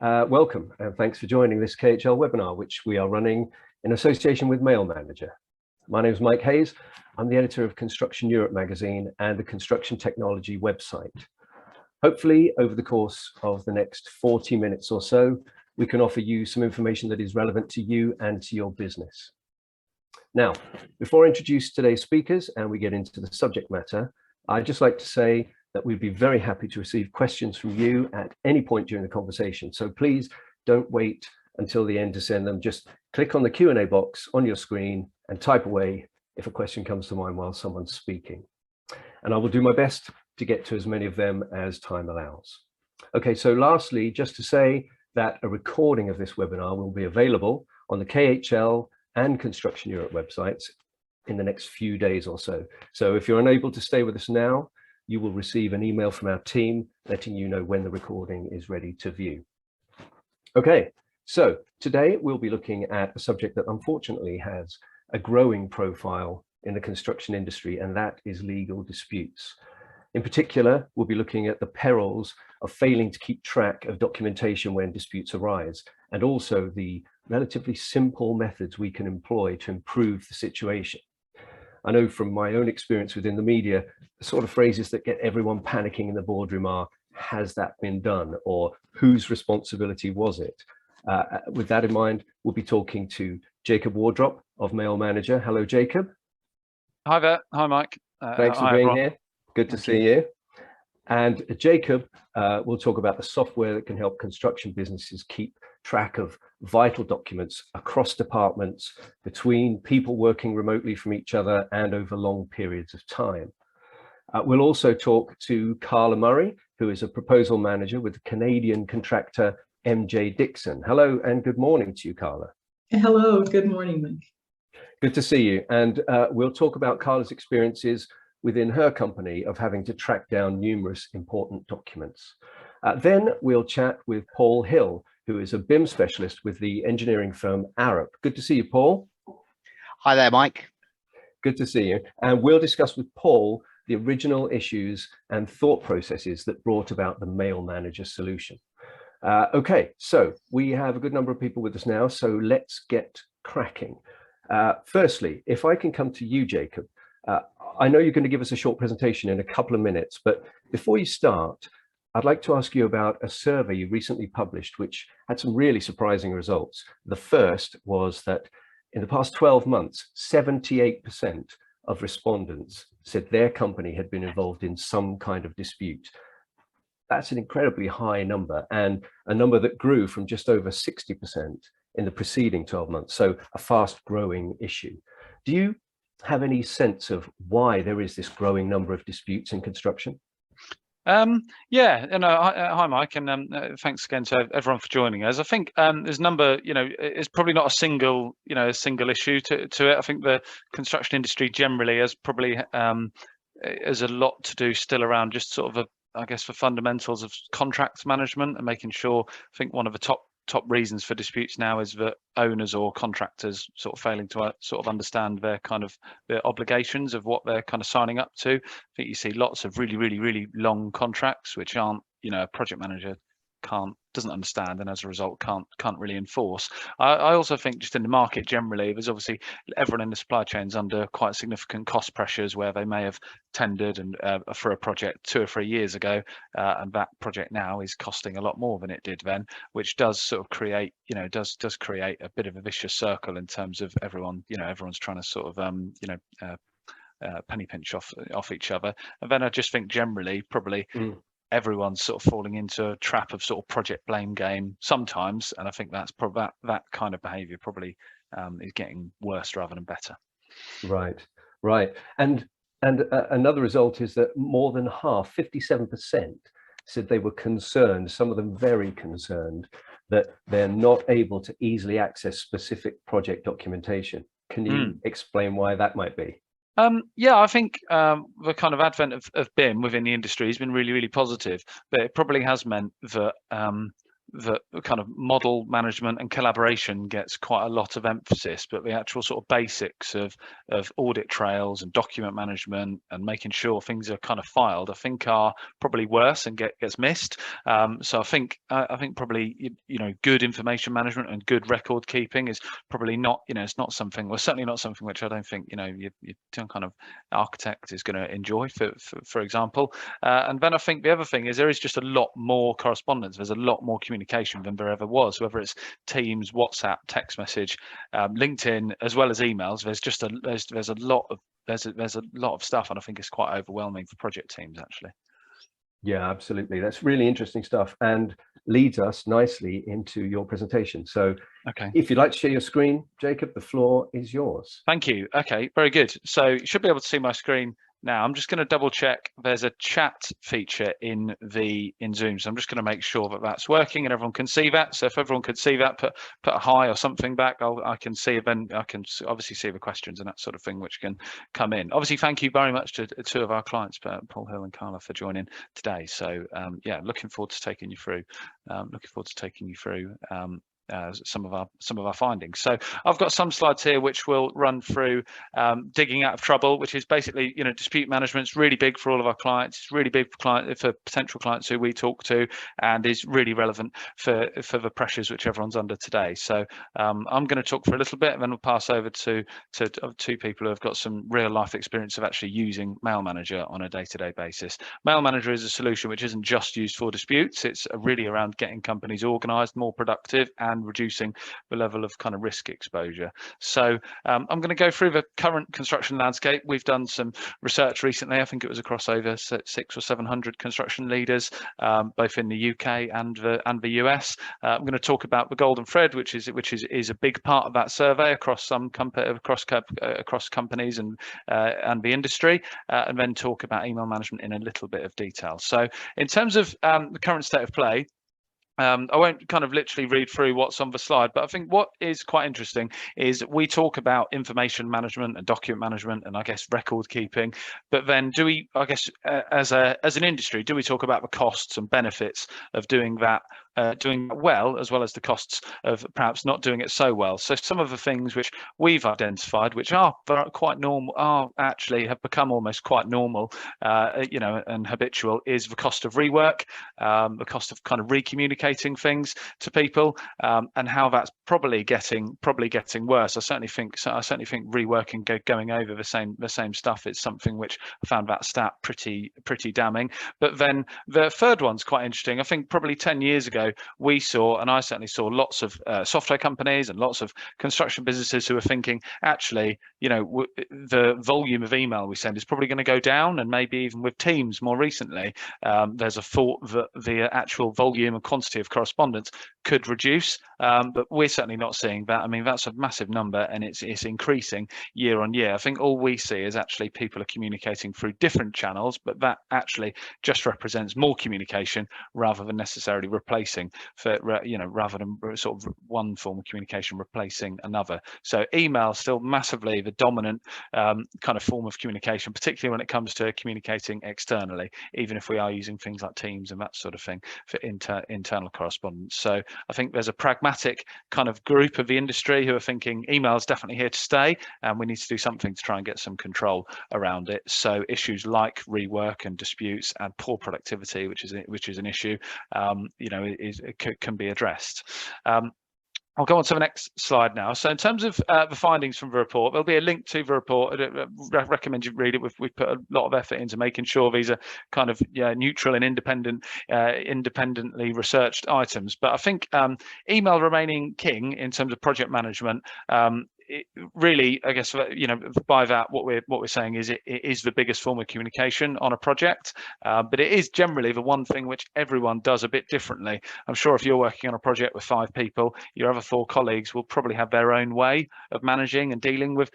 Welcome and thanks for joining this KHL webinar, which we are running in association with Mail Manager. My name is Mike Hayes. I'm the editor of Construction Europe magazine and the Construction Technology website. Hopefully, over the course of the next 40 minutes or so, we can offer you some information that is relevant to you and to your business. Now, before I introduce today's speakers and we get into the subject matter, I'd just like to say that we'd be very happy to receive questions from you at any point during the conversation. So please don't wait until the end to send them. Just click on the Q&A box on your screen and type away if a question comes to mind while someone's speaking. And I will do my best to get to as many of them as time allows. Okay, so lastly, just to say that a recording of this webinar will be available on the KHL and Construction Europe websites in the next few days or so. So if you're unable to stay with us now, you will receive an email from our team letting you know when the recording is ready to view. Okay, so today we'll be looking at a subject that unfortunately has a growing profile in the construction industry, and that is legal disputes. In particular, we'll be looking at the perils of failing to keep track of documentation when disputes arise, and also the relatively simple methods we can employ to improve the situation. I know from my own experience within the media, the sort of phrases that get everyone panicking in the boardroom are, has that been done? Or whose responsibility was it? With that in mind, we'll be talking to Jacob Wardrop of Mail Manager. Hello, Jacob. Hi there. Hi, Mike. Thanks for being here. Good to see you. And Jacob will talk about the software that can help construction businesses keep track of vital documents across departments, between people working remotely from each other and over long periods of time. We'll also talk to Karla Murray, who is a proposal manager with the Canadian contractor MJ Dixon. Hello and good morning to you, Karla. Hello, good morning, Mike. Good to see you. And we'll talk about Karla's experiences within her company of having to track down numerous important documents. Then we'll chat with Paul Hill, who is a BIM specialist with the engineering firm Arup. Good to see you, Paul. Hi there, Mike. Good to see you. And we'll discuss with Paul the original issues and thought processes that brought about the Mail Manager solution. Okay, so we have a good number of people with us now, so let's get cracking. Firstly, if I can come to you, Jacob, I know you're going to give us a short presentation in a couple of minutes, but before you start, I'd like to ask you about a survey you recently published, which had some really surprising results. The first was that in the past 12 months, 78% of respondents said their company had been involved in some kind of dispute. That's an incredibly high number, and a number that grew from just over 60% in the preceding 12 months. So a fast growing issue. Do you have any sense of why there is this growing number of disputes in construction? Yeah, hi Mike, and thanks again to everyone for joining us. I think there's a number, it's probably not a single issue to it. I think the construction industry generally has probably has a lot to do still around just sort of I guess the fundamentals of contracts management and making sure. I think one of the top reasons for disputes now is that owners or contractors sort of failing to sort of understand their obligations of what they're kind of signing up to. I think you see lots of really long contracts which aren't, a project manager doesn't understand, and as a result can't really enforce. I also think just in the market generally, there's obviously everyone in the supply chain's under quite significant cost pressures where they may have tendered and for a project 2 or 3 years ago, and that project now is costing a lot more than it did then, which does sort of create, does create a bit of a vicious circle in terms of everyone, everyone's trying to sort of penny pinch off each other. And then I just think generally probably everyone's sort of falling into a trap of sort of project blame game sometimes, and I think that's probably that kind of behaviour probably is getting worse rather than better. Right. And another result is that more than half, 57%, said they were concerned, some of them very concerned, that they're not able to easily access specific project documentation. Can you explain why that might be? Yeah, I think the kind of advent of BIM within the industry has been really positive, but it probably has meant that that kind of model management and collaboration gets quite a lot of emphasis, but the actual sort of basics of audit trails and document management and making sure things are kind of filed, I think are probably worse and gets missed. So I think probably good information management and good record keeping is probably not, it's not something, well, certainly not something which I don't think your kind of architect is going to enjoy, for example. And then I think the other thing is there is just a lot more correspondence. There's a lot more communication than there ever was, whether it's Teams, WhatsApp, text message, LinkedIn, as well as emails. There's just there's a lot of stuff, and I think it's quite overwhelming for project teams actually. Yeah, absolutely. That's really interesting stuff and leads us nicely into your presentation. So okay, if you'd like to share your screen, Jacob, the floor is yours. Thank you. Okay, very good. So you should be able to see my screen now. I'm just going to double check. There's a chat feature in Zoom, so I'm just going to make sure that that's working and everyone can see that. So if everyone could see that, put a hi or something back. I can see it. Then I can obviously see the questions and that sort of thing which can come in. Obviously, thank you very much to two of our clients, Paul Hill and Karla, for joining today. So yeah, looking forward to taking you through. Some of our findings. So I've got some slides here which will run through digging out of trouble, which is basically dispute management. It's really big for all of our clients. It's really big for potential clients who we talk to, and is really relevant for the pressures which everyone's under today. So I'm going to talk for a little bit, and then we'll pass over to two people who have got some real life experience of actually using Mail Manager on a day-to-day basis. Mail Manager is a solution which isn't just used for disputes. It's really around getting companies organised, more productive, and reducing the level of kind of risk exposure. So I'm going to go through the current construction landscape. We've done some research recently. I think it was across over 600 or 700 construction leaders, both in the UK and the US. I'm going to talk about the golden thread, which is a big part of that survey across across companies and the industry, and then talk about email management in a little bit of detail. So in terms of the current state of play, I won't kind of literally read through what's on the slide, but I think what is quite interesting is we talk about information management and document management and I guess record keeping, but then do we, I guess, as an industry, do we talk about the costs and benefits of doing that well, as well as the costs of perhaps not doing it so well? So some of the things which we've identified, which are quite normal, actually have become almost quite normal, and habitual, is the cost of rework, the cost of kind of recommunicating things to people, and how that's probably getting worse. I certainly think reworking, going over the same stuff, is something which I found that stat pretty damning. But then the third one's quite interesting. I think probably 10 years ago we saw, and I certainly saw, lots of software companies and lots of construction businesses who are thinking, actually, the volume of email we send is probably going to go down, and maybe even with Teams more recently, there's a thought that the actual volume and quantity of correspondence could reduce, but we're certainly not seeing that. I mean, that's a massive number, and it's increasing year on year. I think all we see is actually people are communicating through different channels, but that actually just represents more communication rather than necessarily replacing, rather than sort of one form of communication replacing another. So email still massively the dominant kind of form of communication, particularly when it comes to communicating externally, even if we are using things like Teams and that sort of thing for internal correspondence. So I think there's a pragmatic kind of group of the industry who are thinking email is definitely here to stay, and we need to do something to try and get some control around it. So issues like rework and disputes and poor productivity, which is an issue, can be addressed. I'll go on to the next slide now. So in terms of the findings from the report, there'll be a link to the report. I recommend you read it. We've put a lot of effort into making sure these are kind of neutral and independently researched items. But I think email remaining king in terms of project management. Really, I guess, by that, what we're saying is it is the biggest form of communication on a project, but it is generally the one thing which everyone does a bit differently. I'm sure if you're working on a project with 5 people, your other 4 colleagues will probably have their own way of managing and dealing with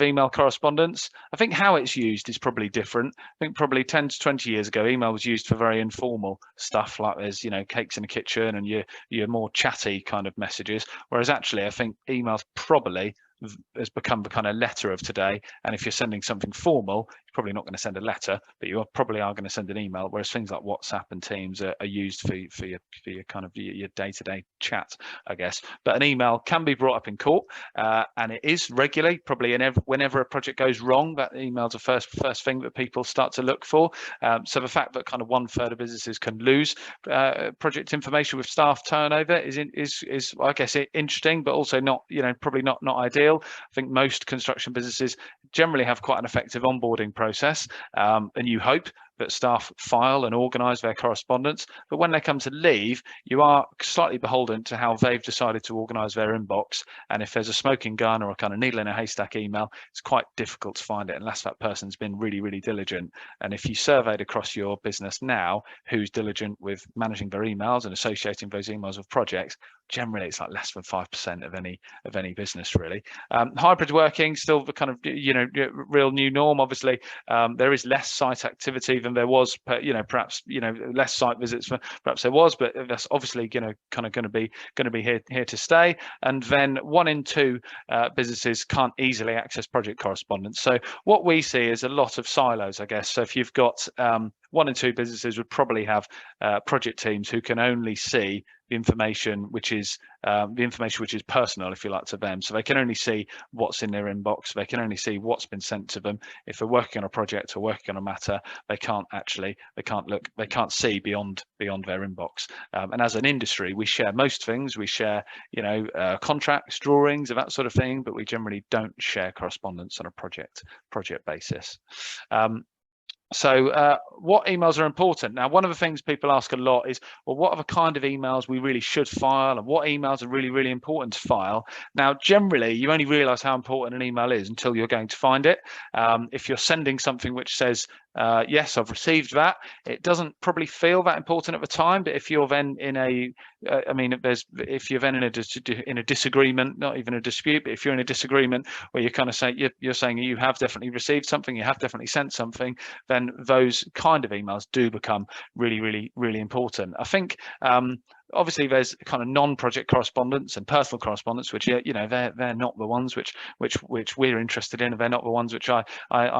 email correspondence. I think how it's used is probably different. I think probably 10 to 20 years ago, email was used for very informal stuff, like there's cakes in the kitchen and your more chatty kind of messages, whereas actually I think email's probably has become the kind of letter of today. And if you're sending something formal, you're probably not going to send a letter, but you probably are going to send an email. Whereas things like WhatsApp and Teams are used for your kind of your day-to-day chat, I guess. But an email can be brought up in court, and it is regularly, probably whenever a project goes wrong, that email's the first thing that people start to look for. So the fact that kind of 1/3 of businesses can lose project information with staff turnover is I guess interesting, but also not, probably not ideal. I think most construction businesses generally have quite an effective onboarding process, and you hope that staff file and organise their correspondence. But when they come to leave, you are slightly beholden to how they've decided to organise their inbox. And if there's a smoking gun or a kind of needle in a haystack email, it's quite difficult to find it unless that person's been really, really diligent. And if you surveyed across your business now who's diligent with managing their emails and associating those emails with projects, generally it's like less than 5% of any business, really. Hybrid working still the kind of real new norm. Obviously, there is less site activity than there was, perhaps less site visits perhaps there was, but that's obviously kind of going to be here to stay. And then 1 in 2 businesses can't easily access project correspondence. So what we see is a lot of silos, I guess. So if you've got 1 in 2 businesses would probably have project teams who can only see the information which is personal, if you like, to them. So they can only see what's in their inbox. They can only see what's been sent to them. If they're working on a project or working on a matter, they can't see beyond their inbox. And as an industry, we share most things. We share, contracts, drawings, and that sort of thing, but we generally don't share correspondence on a project basis. So what emails are important? Now, one of the things people ask a lot is, well, what are the kind of emails we really should file, and what emails are really, really important to file? Now, generally, you only realize how important an email is until you're going to find it. If you're sending something which says, yes, I've received that, it doesn't probably feel that important at the time. But if you're then in if you're then in a disagreement, not even a dispute, but if you're in a disagreement where you kind of say you're saying you have definitely received something, you have definitely sent something, then those kind of emails do become really, really, really important. I think obviously there's kind of non-project correspondence and personal correspondence, which they're not the ones which we're interested in, and they're not the ones which I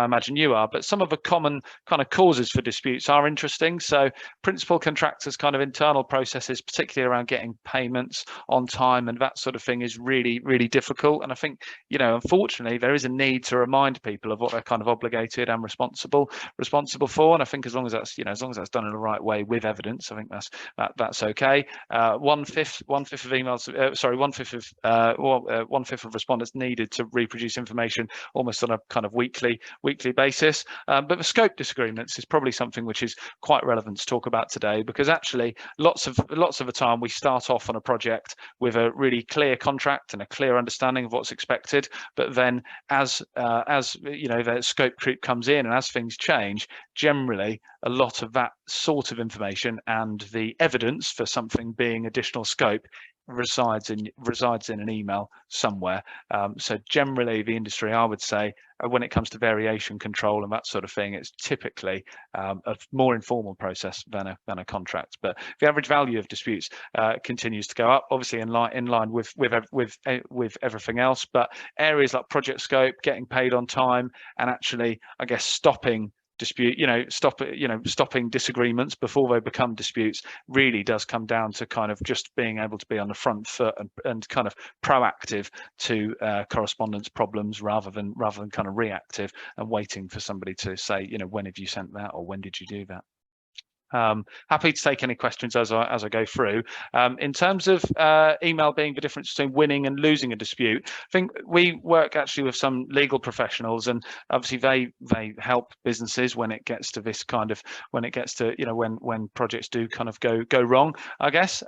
imagine you are. But some of the common kind of causes for disputes are interesting. So principal contractors' kind of internal processes, particularly around getting payments on time and that sort of thing, is really, really difficult. And I think unfortunately there is a need to remind people of what they're kind of obligated and responsible for. And I think as long as that's done in the right way with evidence, I think that's okay. 1/5 of emails, 1/5 of respondents needed to reproduce information almost on a kind of weekly basis. But the scope disagreements is probably something which is quite relevant to talk about today, because actually lots of the time we start off on a project with a really clear contract and a clear understanding of what's expected. But then as the scope creep comes in and as things change, generally a lot of that sort of information and the evidence for something being additional scope resides in an email somewhere. So generally the industry, I would say, when it comes to variation control and that sort of thing, it's typically a more informal process than a contract. But the average value of disputes continues to go up, obviously in line with everything else. But areas like project scope, getting paid on time, and actually, I guess, stopping stopping disagreements before they become disputes really does come down to kind of just being able to be on the front foot and kind of proactive to correspondence problems rather than kind of reactive and waiting for somebody to say, when have you sent that, or when did you do that? Happy to take any questions as I go through. In terms of email being the difference between winning and losing a dispute, I think we work actually with some legal professionals, and obviously they help businesses when it gets to this kind of, when projects do kind of go wrong, I guess.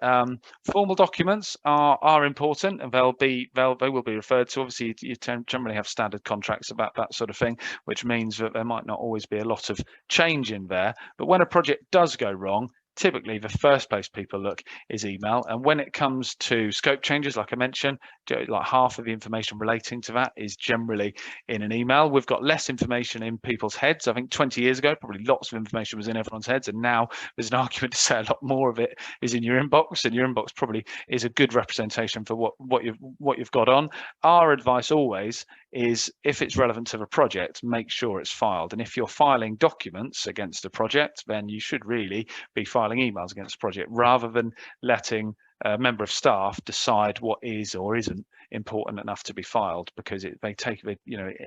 Formal documents are important, and they will be referred to. Obviously you generally have standard contracts about that sort of thing, which means that there might not always be a lot of change in there. But when a project does go wrong, typically the first place people look is email. And when it comes to scope changes, like I mentioned, like half of the information relating to that is generally in an email. We've got less information in people's heads. I think 20 years ago, probably lots of information was in everyone's heads, and now there's an argument to say a lot more of it is in your inbox, and your inbox probably is a good representation for what you've got on. Our advice always is, if it's relevant to the project, make sure it's filed. And if you're filing documents against a project, then you should really be filing emails against the project, rather than letting a member of staff decide what is or isn't important enough to be filed, because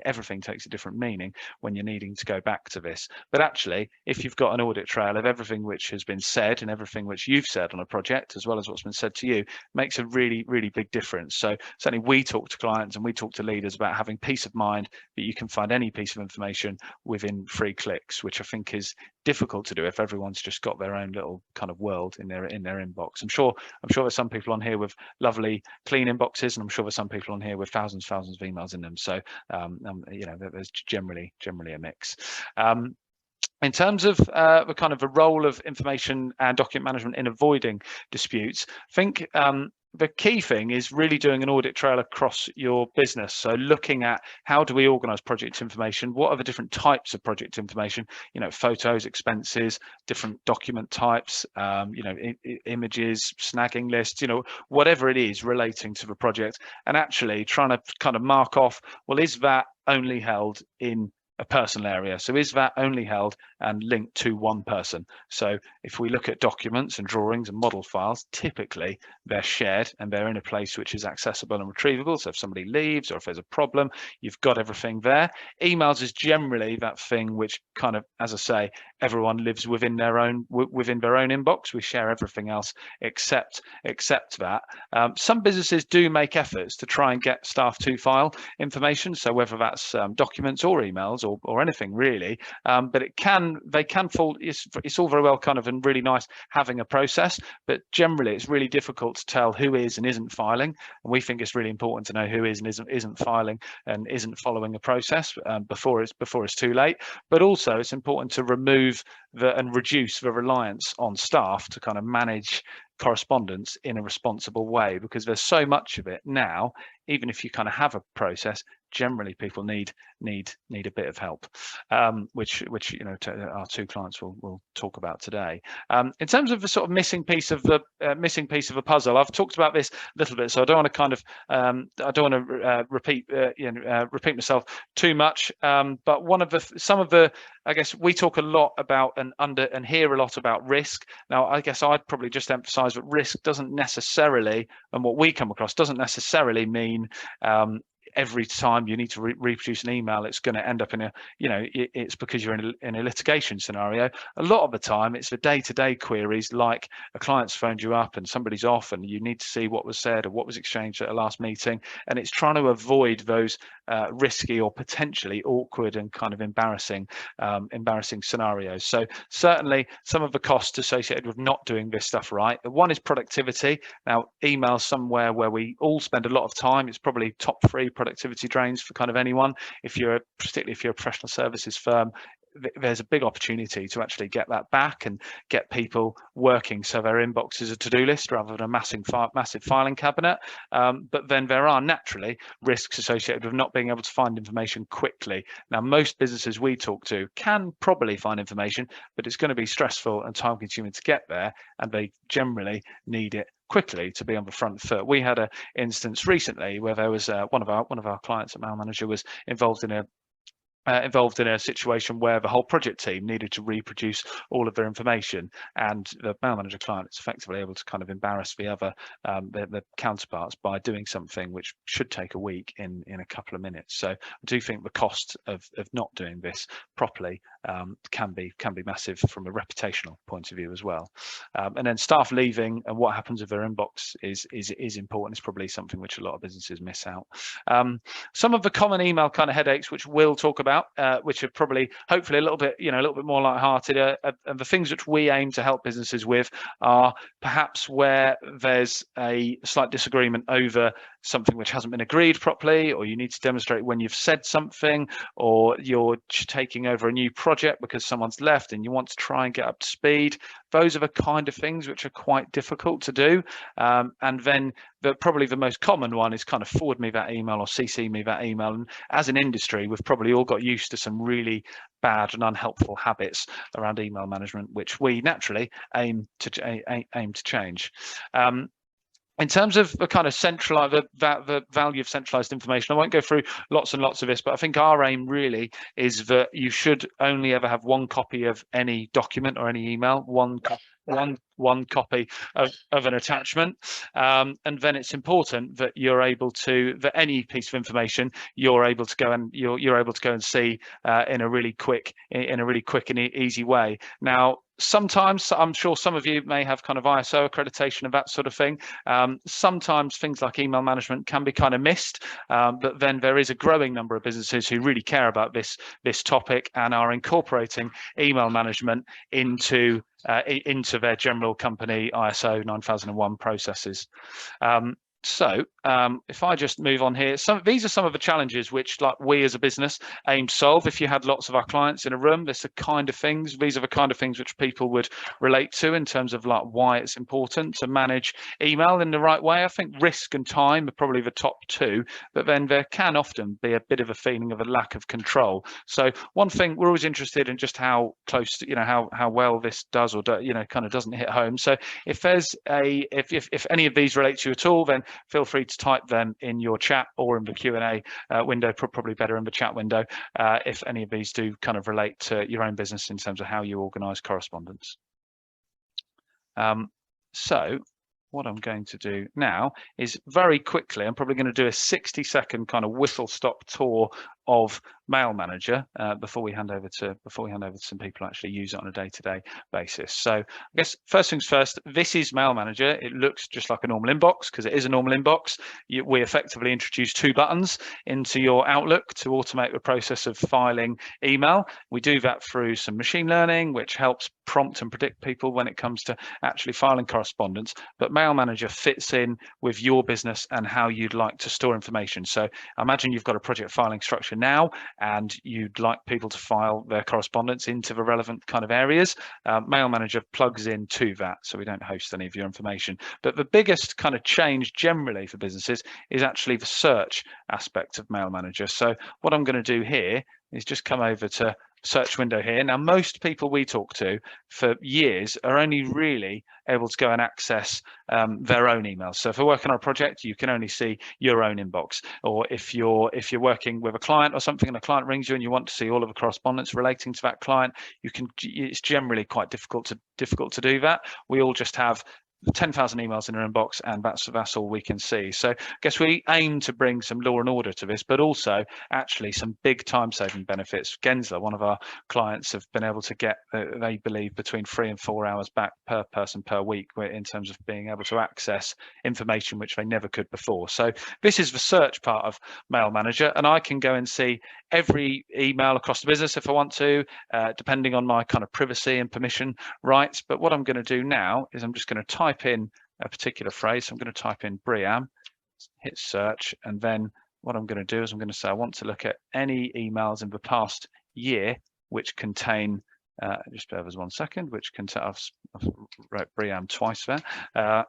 everything takes a different meaning when you're needing to go back to this. But actually, if you've got an audit trail of everything which has been said and everything which you've said on a project, as well as what's been said to you, makes a really, really big difference. So certainly we talk to clients and we talk to leaders about having peace of mind that you can find any piece of information within 3 clicks, which I think is difficult to do if everyone's just got their own little kind of world in their inbox. I'm sure there's some people on here with lovely clean inboxes, and I'm sure there's some people on here with thousands of emails in them. So there's generally a mix. In terms of the kind of the role of information and document management in avoiding disputes, I think the key thing is really doing an audit trail across your business. So looking at how do we organize project information? What are the different types of project information? Photos, expenses, different document types, images, snagging lists, whatever it is relating to the project, and actually trying to kind of mark off, well, is that only held in a personal area? So is that only held and linked to one person? So if we look at documents and drawings and model files, typically they're shared and they're in a place which is accessible and retrievable. So if somebody leaves or if there's a problem, you've got everything there. Emails is generally that thing which kind of, as I say, everyone lives within their own inbox. We share everything else except that. Some businesses do make efforts to try and get staff to file information. So whether that's documents or emails or anything really, but they can fall. It's all very well kind of and really nice having a process, but generally it's really difficult to tell who is and isn't filing. And we think it's really important to know who is and isn't filing and isn't following a process before it's too late. But also it's important to remove and reduce the reliance on staff to kind of manage correspondence in a responsible way, because there's so much of it now. Even if you kind of have a process, generally people need a bit of help, which our 2 clients will talk about today. In terms of the sort of missing piece of the puzzle, I've talked about this a little bit, so I don't want to kind of repeat myself too much. But some of the I guess we talk a lot about and hear a lot about risk. Now, I guess I'd probably just emphasize that risk doesn't necessarily, and what we come across doesn't necessarily mean every time you need to reproduce an email, it's going to end up in it's because you're in a litigation scenario. A lot of the time, it's the day-to-day queries, like a client's phoned you up and somebody's off and you need to see what was said or what was exchanged at a last meeting. And it's trying to avoid those risky or potentially awkward and kind of embarrassing scenarios. So certainly some of the costs associated with not doing this stuff right. One is productivity. Now, email somewhere where we all spend a lot of time. It's probably top 3 productivity drains for kind of anyone. Particularly if you're a professional services firm, there's a big opportunity to actually get that back and get people working so their inbox is a to-do list rather than a massive filing cabinet. But then there are naturally risks associated with not being able to find information quickly. Now, most businesses we talk to can probably find information, but it's going to be stressful and time consuming to get there, and they generally need it quickly to be on the front foot. We had an instance recently where there was one of our clients at Mail Manager was involved in a situation where the whole project team needed to reproduce all of their information, and the Mail Manager client is effectively able to kind of embarrass the other the counterparts by doing something which should take a week in a couple of minutes. So I do think the cost of not doing this properly can be massive from a reputational point of view as well. And then staff leaving and what happens with their inbox is important. It's probably something which a lot of businesses miss out. Some of the common email kind of headaches which we'll talk about, which are probably hopefully a little bit more lighthearted, and the things which we aim to help businesses with are perhaps where there's a slight disagreement over something which hasn't been agreed properly, or you need to demonstrate when you've said something, or you're taking over a new project project because someone's left and you want to try and get up to speed. Those are the kind of things which are quite difficult to do. And then probably the most common one is kind of forward me that email or CC me that email. And as an industry, we've probably all got used to some really bad and unhelpful habits around email management, which we naturally aim to change. In terms of the kind of the value of centralized information, I won't go through lots and lots of this, but I think our aim really is that you should only ever have one copy of any document or any email, one copy of an attachment, and then it's important that you're able to, that any piece of information you're able to go and see in a really quick and easy way. Now, sometimes, I'm sure some of you may have kind of ISO accreditation and that sort of thing. Sometimes things like email management can be kind of missed, but then there is a growing number of businesses who really care about this topic and are incorporating email management into their general company ISO 9001 processes. So if I just move on here, these are some of the challenges which, like, we as a business aim to solve. If you had lots of our clients in a room, these are the kind of things which people would relate to in terms of like why it's important to manage email in the right way. I think risk and time are probably the top two, but then there can often be a bit of a feeling of a lack of control. So one thing, we're always interested in just how close to, how well this does or kind of doesn't hit home. So if there's if any of these relate to you at all, then feel free to type them in your chat or in the Q&A window, probably better in the chat window, if any of these do kind of relate to your own business in terms of how you organize correspondence. So what I'm going to do now is very quickly, I'm probably going to do a 60-second kind of whistle-stop tour of Mail Manager before we hand over to some people who actually use it on a day-to-day basis. So I guess first things first, this is Mail Manager. It looks just like a normal inbox because it is a normal inbox. We effectively introduce two buttons into your Outlook to automate the process of filing email. We do that through some machine learning, which helps prompt and predict people when it comes to actually filing correspondence. But Mail Manager fits in with your business and how you'd like to store information. So imagine you've got a project filing structure now and you'd like people to file their correspondence into the relevant kind of areas. Mail Manager plugs into that, so we don't host any of your information. But the biggest kind of change generally for businesses is actually the search aspect of Mail Manager. So what I'm going to do here is just come over to search window here. Now, most people we talk to for years are only really able to go and access their own emails. So if you're working on a project, you can only see your own inbox. Or if you're working with a client or something and a client rings you and you want to see all of the correspondence relating to that client, it's generally quite difficult to do that. We all just have 10,000 emails in our inbox, and that's all we can see. So I guess we aim to bring some law and order to this, but also actually some big time-saving benefits. Gensler, one of our clients, have been able to get, they believe, between 3 and 4 hours back per person per week in terms of being able to access information which they never could before. So this is the search part of Mail Manager, and I can go and see every email across the business if I want to, depending on my kind of privacy and permission rights. But what I'm going to do now is I'm just going to type in a particular phrase. So I'm going to type in Briam, hit search, and then what I'm going to do is I'm going to say I want to look at any emails in the past year which contain, just bear with us 1 second, which contain, I've wrote Briam twice there,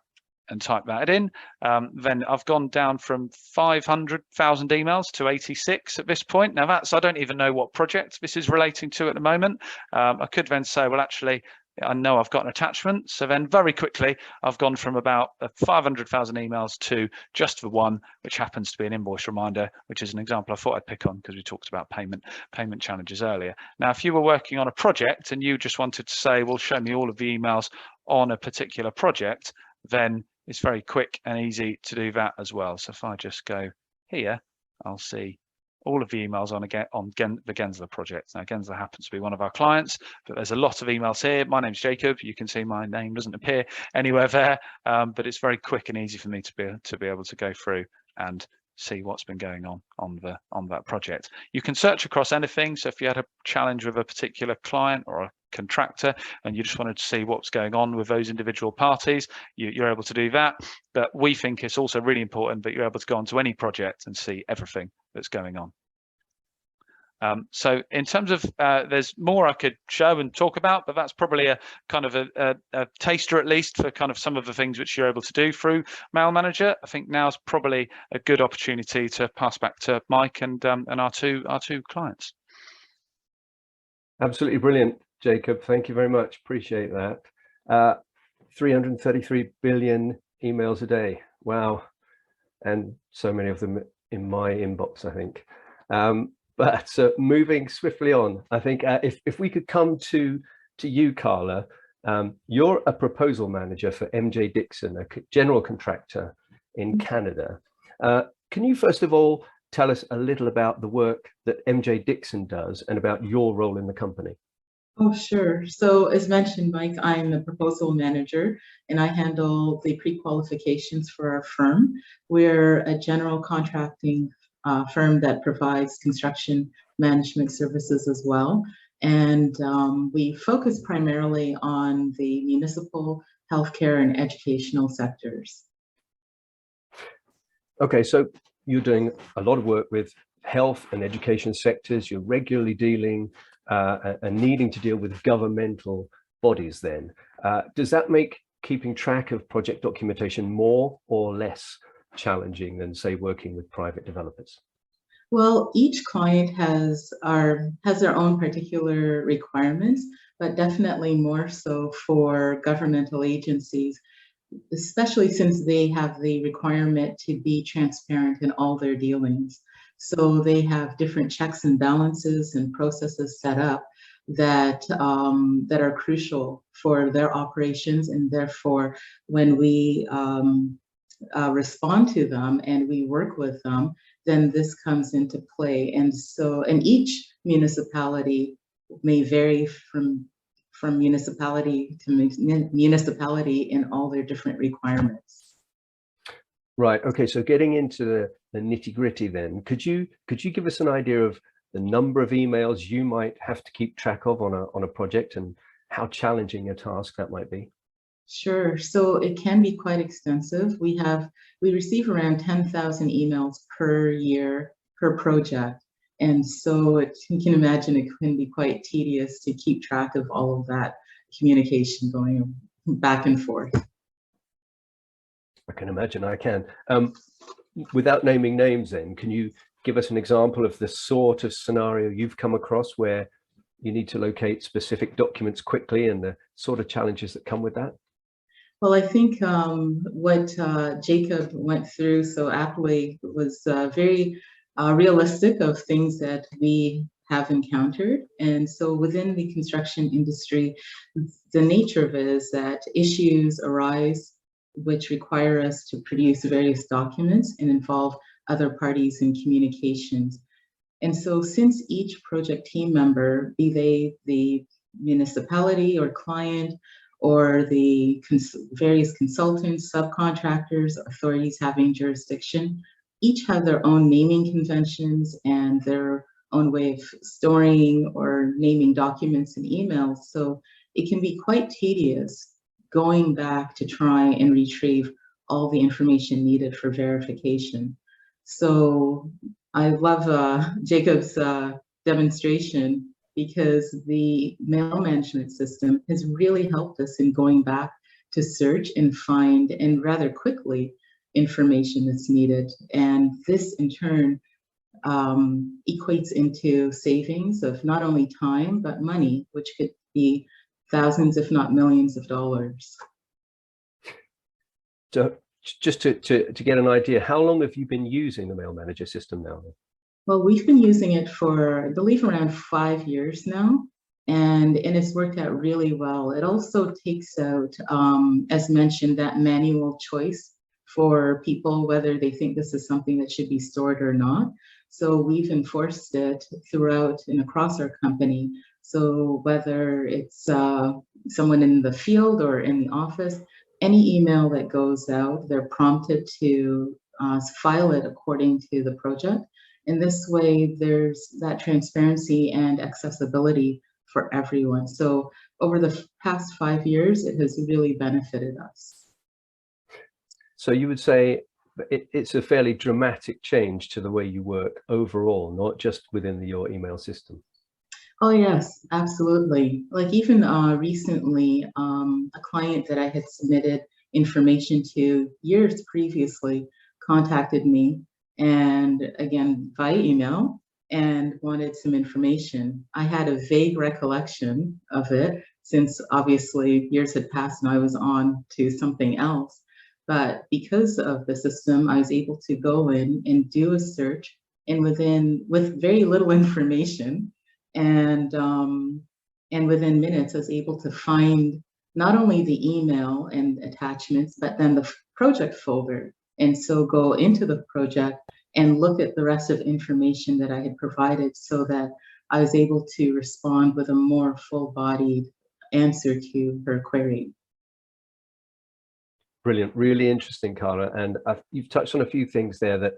and type that in. Then I've gone down from 500,000 emails to 86 at this point. Now I don't even know what project this is relating to at the moment. I could then say, well, actually, I know I've got an attachment. So then very quickly, I've gone from about 500,000 emails to just the one, which happens to be an invoice reminder, which is an example I thought I'd pick on because we talked about payment challenges earlier. Now, if you were working on a project and you just wanted to say, well, show me all of the emails on a particular project, then it's very quick and easy to do that as well. So if I just go here, I'll see all of the emails on the Gensler project. Now, Gensler happens to be one of our clients, but there's a lot of emails here. My name's Jacob. You can see my name doesn't appear anywhere there, but it's very quick and easy for me to be able to go through and see what's been going on that project. You can search across anything. So if you had a challenge with a particular client or a contractor and you just wanted to see what's going on with those individual parties, you're able to do that. But we think it's also really important that you're able to go onto any project and see everything that's going on. So in terms of, there's more I could show and talk about, but that's probably a kind of a taster at least for kind of some of the things which you're able to do through Mail Manager. I think now's probably a good opportunity to pass back to Mike and our two clients. Absolutely brilliant, Jacob. Thank you very much. Appreciate that. 333 billion emails a day. Wow. And so many of them in my inbox, I think. But moving swiftly on, I think if we could come to you, Karla, you're a proposal manager for MJ Dixon, a general contractor in Canada. Can you first of all tell us a little about the work that MJ Dixon does and about your role in the company? Oh, sure. So as mentioned, Mike, I'm a proposal manager and I handle the pre-qualifications for our firm. We're a general contracting firm that provides construction management services as well. And we focus primarily on the municipal, healthcare, and educational sectors. Okay, so you're doing a lot of work with health and education sectors. You're regularly dealing and needing to deal with governmental bodies then. Does that make keeping track of project documentation more or less challenging than, say, working with private developers? Well, each client has their own particular requirements, but definitely more so for governmental agencies, especially since they have the requirement to be transparent in all their dealings. So they have different checks and balances and processes set up that are crucial for their operations, and therefore when we respond to them and we work with them, then this comes into play. And each municipality may vary from municipality to municipality in all their different requirements. Right. Okay. So getting into the nitty-gritty then, could you give us an idea of the number of emails you might have to keep track of on a project and how challenging a task that might be? Sure. So it can be quite extensive. We receive around 10,000 emails per year per project. And so you can imagine it can be quite tedious to keep track of all of that communication going back and forth. I can imagine. I can. Without naming names then, can you give us an example of the sort of scenario you've come across where you need to locate specific documents quickly and the sort of challenges that come with that? Well, I think what Jacob went through so aptly was very realistic of things that we have encountered. And so within the construction industry, the nature of it is that issues arise which require us to produce various documents and involve other parties in communications. And so since each project team member, be they the municipality or client, or the various consultants, subcontractors, authorities having jurisdiction, each have their own naming conventions and their own way of storing or naming documents and emails. So it can be quite tedious going back to try and retrieve all the information needed for verification. So I love Jacob's demonstration, because the mail management system has really helped us in going back to search and find, and rather quickly, information that's needed. And this in turn equates into savings of not only time, but money, which could be thousands, if not millions of dollars. So just to get an idea, how long have you been using the Mail Manager system now? Well, we've been using it for, I believe, around 5 years now, and it's worked out really well. It also takes out, as mentioned, that manual choice for people, whether they think this is something that should be stored or not. So we've enforced it throughout and across our company. So whether it's someone in the field or in the office, any email that goes out, they're prompted to file it according to the project. In this way, there's that transparency and accessibility for everyone. So over the past 5 years, it has really benefited us. So you would say it's a fairly dramatic change to the way you work overall, not just within your email system. Oh, yes, absolutely. Like even recently, a client that I had submitted information to years previously contacted me, and again via email, and wanted some information. I had a vague recollection of it since obviously years had passed and I was on to something else. But because of the system, I was able to go in and do a search, and with very little information, and within minutes, I was able to find not only the email and attachments, but then the project folder. And so go into the project and look at the rest of information that I had provided, so that I was able to respond with a more full-bodied answer to her query. Brilliant, really interesting, Karla. And you've touched on a few things there that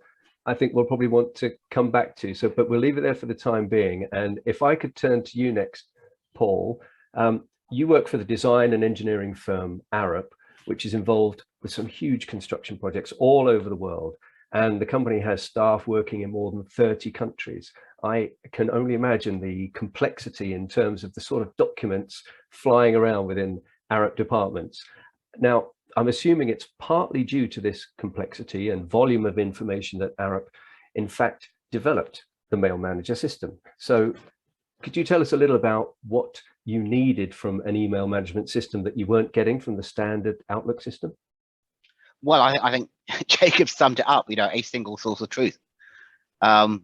I think we'll probably want to come back to. So, but we'll leave it there for the time being. And if I could turn to you next, Paul, you work for the design and engineering firm Arup, which is involved with some huge construction projects all over the world. And the company has staff working in more than 30 countries. I can only imagine the complexity in terms of the sort of documents flying around within Arup departments. Now, I'm assuming it's partly due to this complexity and volume of information that Arup, in fact, developed the Mail Manager system. So could you tell us a little about what you needed from an email management system that you weren't getting from the standard Outlook system? Well, I think Jacob summed it up, a single source of truth. I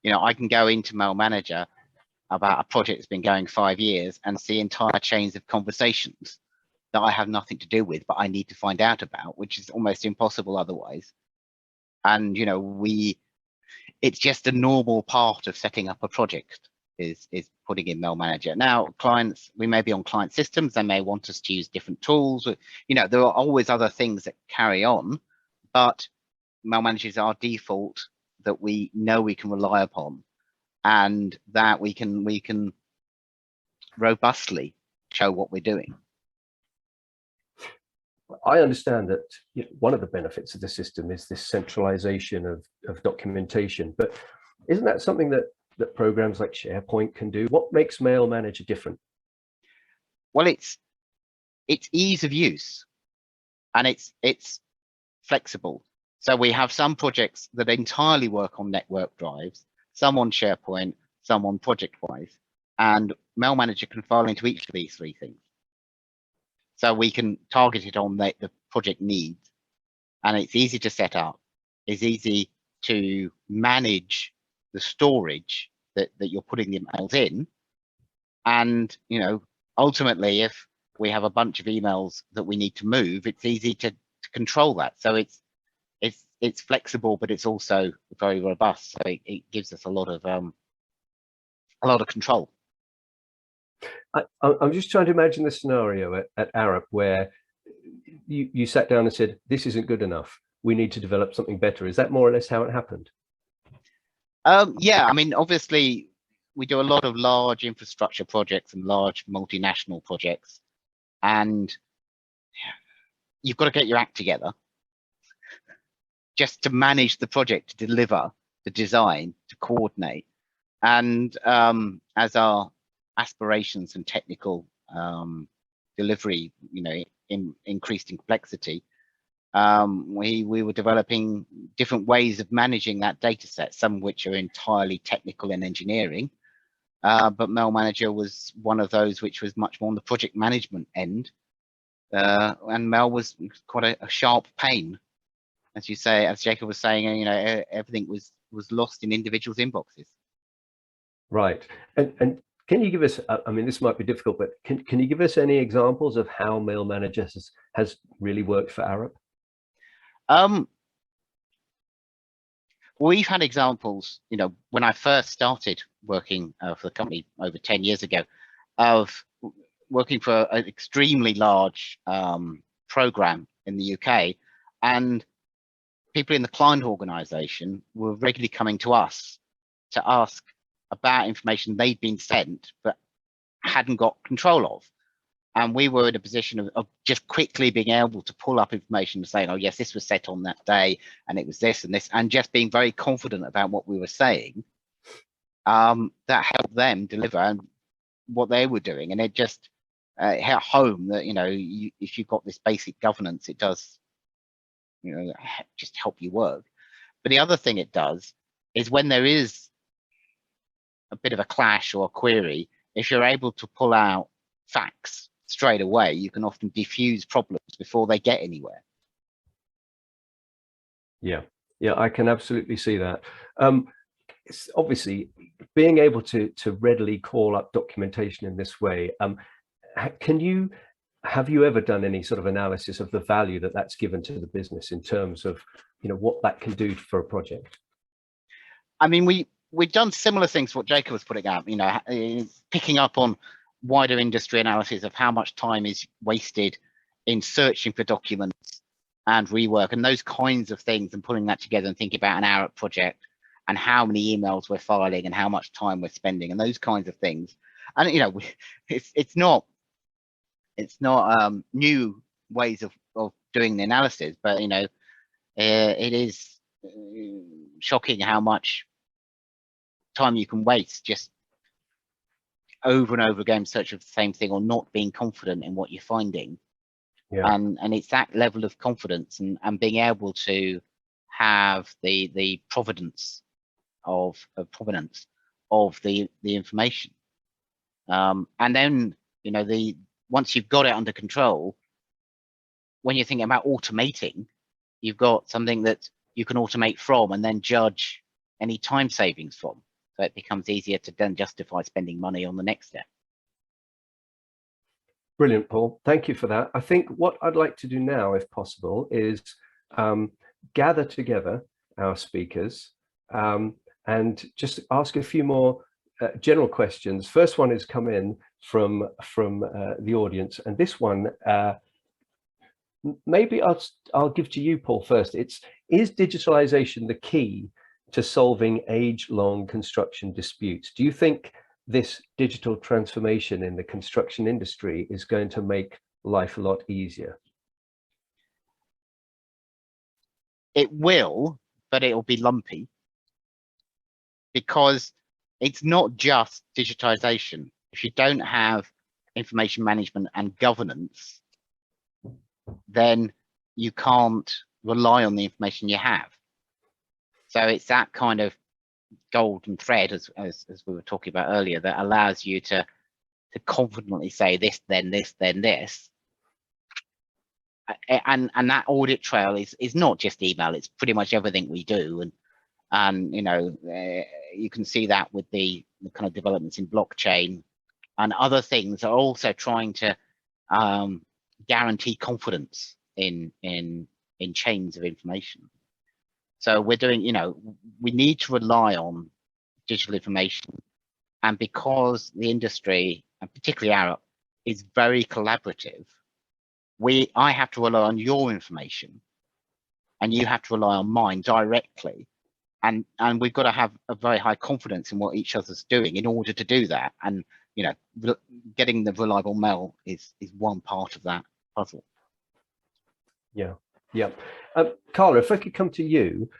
can go into Mail Manager about a project that's been going 5 years and see entire chains of conversations that I have nothing to do with, but I need to find out about, which is almost impossible otherwise. And, it's just a normal part of setting up a project is putting in Mail Manager. Now, clients, we may be on client systems, they may want us to use different tools. There are always other things that carry on, but Mail Manager is our default that we know we can rely upon, and that we can robustly show what we're doing. I understand that one of the benefits of the system is this centralization of documentation, but isn't that something that programs like SharePoint can do? What makes Mail Manager different? Well, it's ease of use, and it's flexible. So we have some projects that entirely work on network drives, some on SharePoint, some on ProjectWise, and Mail Manager can file into each of these three things. So we can target it on the project needs, and it's easy to set up. It's easy to manage the storage that you're putting the emails in. And, ultimately, if we have a bunch of emails that we need to move, it's easy to control that. So it's flexible, but it's also very robust. So it gives us a lot of control. I'm just trying to imagine the scenario at Arup where you sat down and said, this isn't good enough, we need to develop something better. Is that more or less how it happened? Yeah, obviously we do a lot of large infrastructure projects and large multinational projects, and you've got to get your act together just to manage the project, to deliver the design, to coordinate. And as our aspirations and technical delivery, increased in complexity, we were developing different ways of managing that data set, some of which are entirely technical and engineering. But Mail Manager was one of those which was much more on the project management end. And Mail was quite a sharp pain, as you say, as Jacob was saying, everything was lost in individuals' inboxes. Right. And can you give us, this might be difficult, but can you give us any examples of how Mail Manager has really worked for Arup? We've had examples, when I first started working for the company over 10 years ago, of working for an extremely large program in the UK, and people in the client organization were regularly coming to us to ask about information they'd been sent but hadn't got control of. And we were in a position of just quickly being able to pull up information and saying, oh, yes, this was set on that day, and it was this and this, and just being very confident about what we were saying. That helped them deliver what they were doing. And it just hit home that, you know, if you've got this basic governance, it does, you know, just help you work. But the other thing it does is when there is a bit of a clash or a query, if you're able to pull out facts straight away, you can often diffuse problems before they get anywhere. Yeah, I can absolutely see that. It's obviously being able to readily call up documentation in this way. Have you ever done any sort of analysis of the value that that's given to the business in terms of, you know, what that can do for a project? I mean, we've done similar things to what Jacob was putting out, you know, picking up on wider industry analysis of how much time is wasted in searching for documents and rework and those kinds of things, and pulling that together and thinking about an Arup project and how many emails we're filing and how much time we're spending and those kinds of things. And, you know, it's not new ways of doing the analysis, but, you know, it is shocking how much time you can waste just over and over again searching for the same thing or not being confident in what you're finding. Yeah. And it's that level of confidence and being able to have the provenance of the information, and then, you know, once you've got it under control, when you're thinking about automating, you've got something that you can automate from and then judge any time savings from. So it becomes easier to then justify spending money on the next step. Brilliant, Paul. Thank you for that. I think what I'd like to do now, if possible, is gather together our speakers and just ask a few more general questions. First one has come in from the audience, and this one maybe I'll give to you, Paul, first. Is digitalization the key to solving age-long construction disputes? Do you think this digital transformation in the construction industry is going to make life a lot easier? It will, but it'll be lumpy, because it's not just digitization. If you don't have information management and governance, then you can't rely on the information you have. So it's that kind of golden thread, as we were talking about earlier, that allows you to confidently say this, then this, then this. And that audit trail is not just email, it's pretty much everything we do. And you know, you can see that with the kind of developments in blockchain and other things are also trying to guarantee confidence in chains of information. So we're doing, you know, we need to rely on digital information. And because the industry, and particularly Arup, is very collaborative, I have to rely on your information and you have to rely on mine directly. And we've got to have a very high confidence in what each other's doing in order to do that. And, you know, getting the reliable mail is one part of that puzzle. Yeah. Karla, if I could come to you,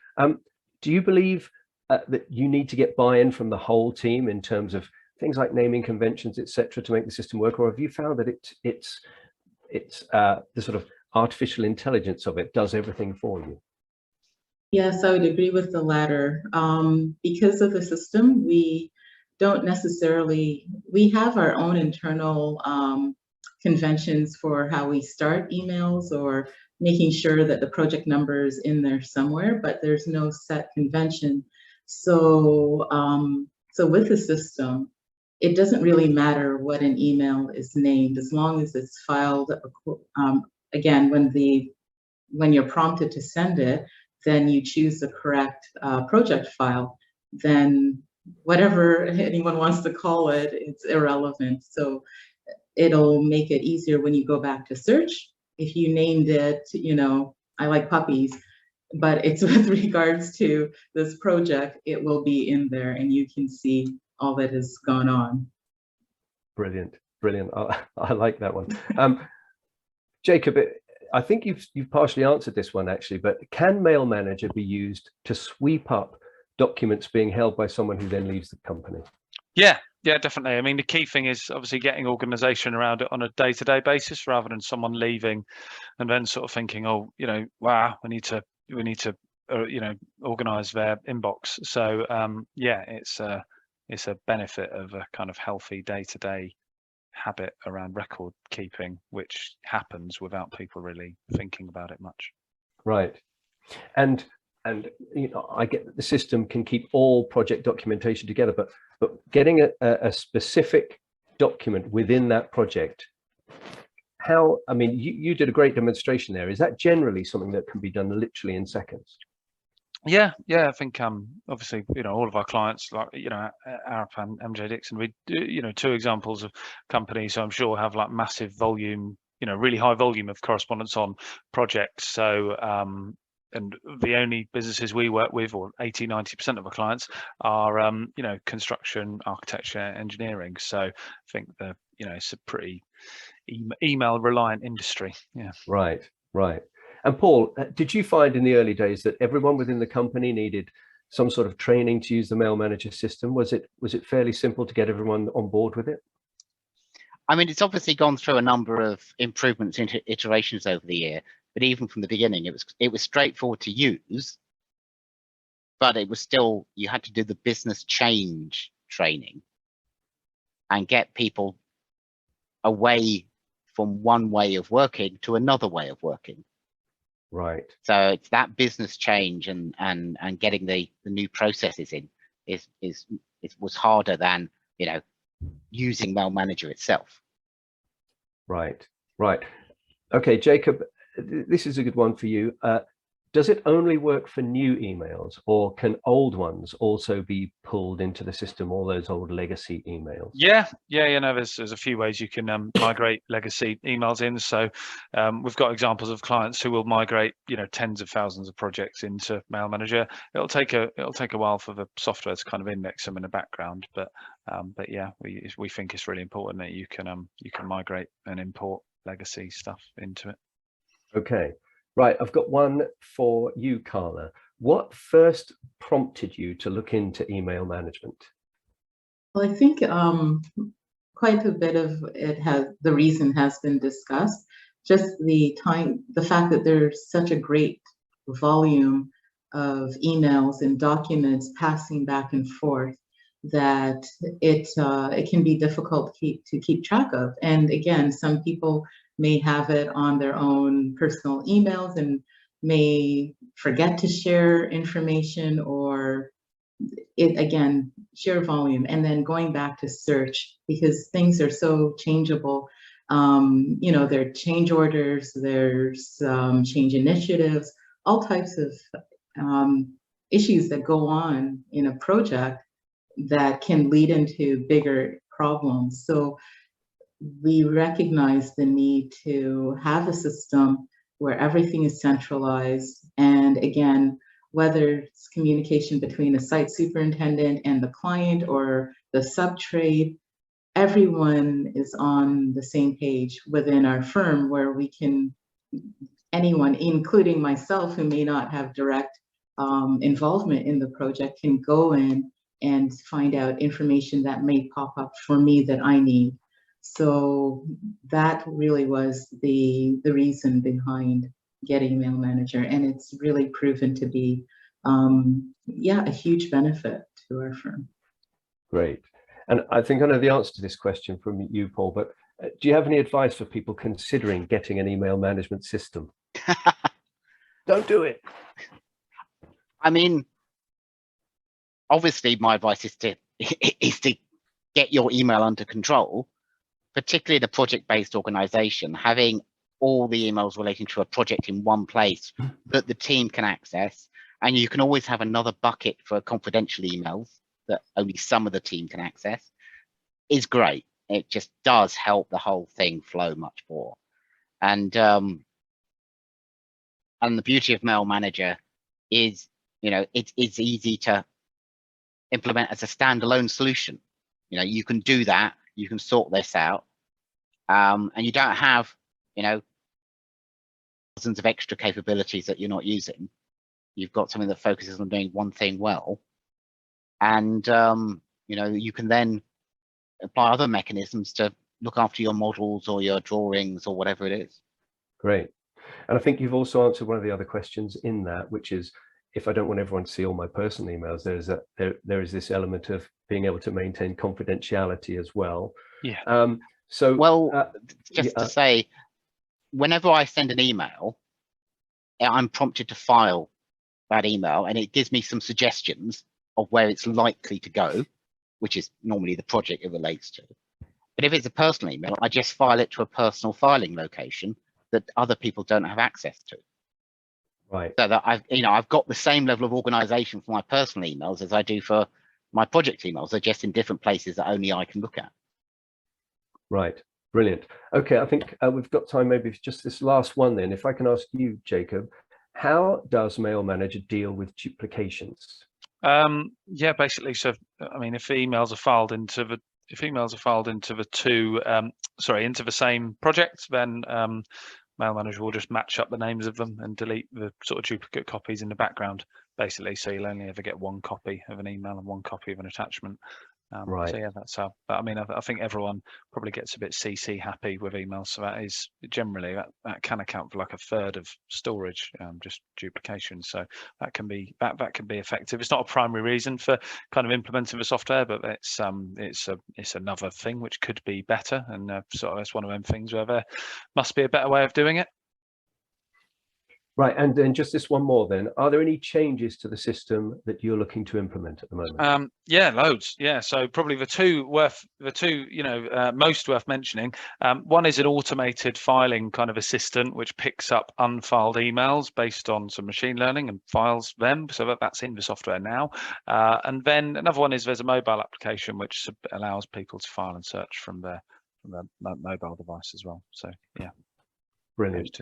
do you believe that you need to get buy-in from the whole team in terms of things like naming conventions, etc., to make the system work, or have you found that it's the sort of artificial intelligence of it does everything for you? Yes, I would agree with the latter. Because of the system, we don't necessarily, we have our own internal conventions for how we start emails or making sure that the project number is in there somewhere, but there's no set convention. So, so with the system, it doesn't really matter what an email is named, as long as it's filed. Again, when you're prompted to send it, then you choose the correct project file. Then whatever anyone wants to call it, it's irrelevant. So it'll make it easier when you go back to search. If you named it, you know, I like puppies, but it's with regards to this project, it will be in there and you can see all that has gone on. Brilliant. Brilliant. I like that one. Jacob, I think you've partially answered this one actually, but can Mail Manager be used to sweep up documents being held by someone who then leaves the company? Yeah, definitely. I mean, the key thing is obviously getting organization around it on a day-to-day basis, rather than someone leaving and then sort of thinking, oh, wow, we need to organize their inbox. So yeah, it's a benefit of a kind of healthy day-to-day habit around record keeping, which happens without people really thinking about it much. Right. And I get that the system can keep all project documentation together, but getting a specific document within that project, how, I mean, you did a great demonstration there. Is that generally something that can be done literally in seconds? Yeah, I think obviously all of our clients, like Arup and MJ Dixon, we do, 2 examples of companies who I'm sure have like massive volume, really high volume of correspondence on projects. So and the only businesses we work with, or 80-90% of our clients, are construction, architecture, engineering. So I think it's a pretty email reliant industry. Yeah. Right. And Paul, did you find in the early days that everyone within the company needed some sort of training to use the Mail Manager system? Was it fairly simple to get everyone on board with it? I mean, it's obviously gone through a number of improvements into iterations over the year, but even from the beginning, it was straightforward to use, but it was still, you had to do the business change training and get people away from one way of working to another way of working. Right. So it's that business change and getting the new processes in was harder than using Mail Manager itself. Right. Okay, Jacob, this is a good one for you. Does it only work for new emails, or can old ones also be pulled into the system, all those old legacy emails? Yeah, there's a few ways you can migrate legacy emails in. So we've got examples of clients who will migrate tens of thousands of projects into Mail Manager. It'll take a while for the software to kind of index them in the background, but yeah, we think it's really important that you can migrate and import legacy stuff into it. Okay. Right, I've got one for you, Karla. What first prompted you to look into email management? Well, I think quite a bit of the reason has been discussed. Just the fact that there's such a great volume of emails and documents passing back and forth that it can be difficult to keep track of. And again, some people may have it on their own personal emails and may forget to share information, or sheer volume, and then going back to search, because things are so changeable. There are change orders, there's change initiatives, all types of issues that go on in a project that can lead into bigger problems. So we recognize the need to have a system where everything is centralized. And again, whether it's communication between a site superintendent and the client or the sub-trade, everyone is on the same page within our firm, where we can, anyone, including myself, who may not have direct involvement in the project, can go in and find out information that may pop up for me that I need. So that really was the reason behind getting Mail Manager, and it's really proven to be a huge benefit to our firm. Great. And I think I know the answer to this question from you, Paul, but do you have any advice for people considering getting an email management system? Don't do it. I mean, obviously my advice is to get your email under control, particularly in a project-based organization. Having all the emails relating to a project in one place that the team can access, and you can always have another bucket for confidential emails that only some of the team can access, is great. It just does help the whole thing flow much more. And the beauty of Mail Manager is, it's easy to implement as a standalone solution. You can do that, you can sort this out, and you don't have, you know, dozens of extra capabilities that you're not using. You've got something that focuses on doing one thing well, and you know, you can then apply other mechanisms to look after your models or your drawings or whatever it is. Great. And I think you've also answered one of the other questions in that, which is, if I don't want everyone to see all my personal emails, there is this element of being able to maintain confidentiality as well. Yeah. So well, just to say, whenever I send an email, I'm prompted to file that email, and it gives me some suggestions of where it's likely to go, which is normally the project it relates to. But if it's a personal email, I just file it to a personal filing location that other people don't have access to. Right. So that I've got the same level of organization for my personal emails as I do for my project emails. They're just in different places that only I can look at. Right. Brilliant. Okay, I think we've got time maybe for just this last one then. If I can ask you, Jacob, how does Mail Manager deal with duplications? Yeah, basically. So, I mean, if emails are filed into the into the same project, then Mail Manager will just match up the names of them and delete the sort of duplicate copies in the background, basically. So you'll only ever get one copy of an email and one copy of an attachment. Right. So yeah, that's how. But I mean, I think everyone probably gets a bit CC happy with emails. So that is generally that can account for like a third of storage, just duplication. So that can be effective. It's not a primary reason for kind of implementing the software, but it's another thing which could be better. And sort of it's one of them things where there must be a better way of doing it. Right, and then just this one more then. Are there any changes to the system that you're looking to implement at the moment? Yeah, loads. Yeah, so probably the two most worth mentioning. One is an automated filing kind of assistant, which picks up unfiled emails based on some machine learning and files them. So that's in the software now. And then another one is there's a mobile application which allows people to file and search from their mobile device as well. So yeah, Brilliant.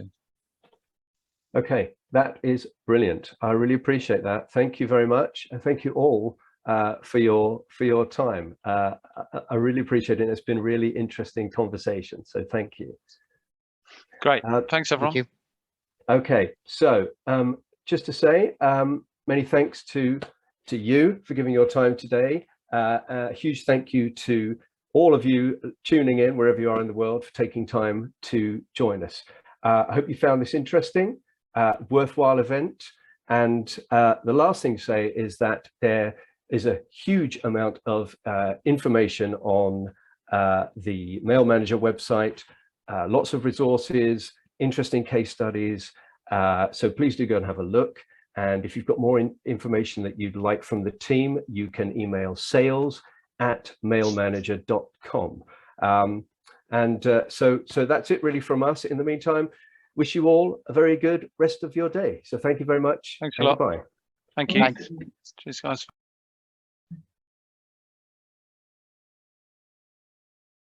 Okay, that is brilliant. I really appreciate that. Thank you very much, and thank you all for your time. I really appreciate it. It's been really interesting conversation. So thank you. Great. Thanks, everyone. Thank you. Okay, so just to say, many thanks to you for giving your time today. A huge thank you to all of you tuning in wherever you are in the world for taking time to join us. I hope you found this interesting. Worthwhile event, and the last thing to say is that there is a huge amount of information on the Mail Manager website, lots of resources, interesting case studies, so please do go and have a look. And if you've got more information that you'd like from the team, you can email sales@mailmanager.com. So that's it really from us. In the meantime, wish you all a very good rest of your day. So thank you very much. Thanks a lot. Bye. Thank you. Thanks. Cheers, guys.